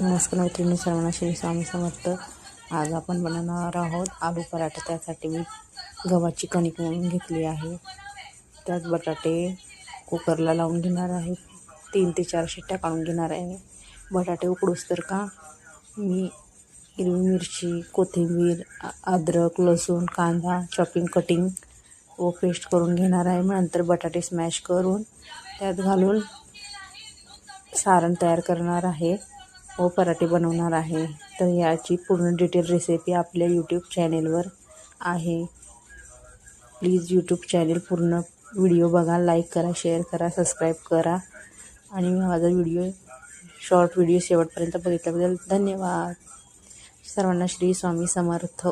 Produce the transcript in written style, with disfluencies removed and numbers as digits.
नमस्कार मैत्रिणी, सर्वांना श्री स्वामी समर्थ. आज आपण बनवणार आहोत आलू पराठा. त्यासाठी मी गव्हाची कणिक मळून घेतली आहे. त्यात बटाटे कुकरला लावून घेणार आहे. 3 ते 4 शिट्ट्या काढून घेणार आहे. बटाटे उकडूस तर का मी हिरवी मिरची, कोथिंबीर, अद्रक, लसूण, कांदा चॉपिंग कटिंग व पेस्ट करून घेणार आहे. नंतर बटाटे स्मॅश करून त्यात घालून सारण तयार करणार आहे व पराठे बनवणार आहे. तर याची पूर्ण डिटेल रेसिपी आपल्या यूट्यूब चॅनेलवर आहे. प्लीज यूट्यूब चॅनेल पूर्ण व्हिडिओ बघा, लाईक करा, शेअर करा, सबस्क्राईब करा आणि माझा शॉर्ट व्हिडिओ शेवटपर्यंत बघितल्याबद्दल धन्यवाद. सर्वांना श्री स्वामी समर्थ.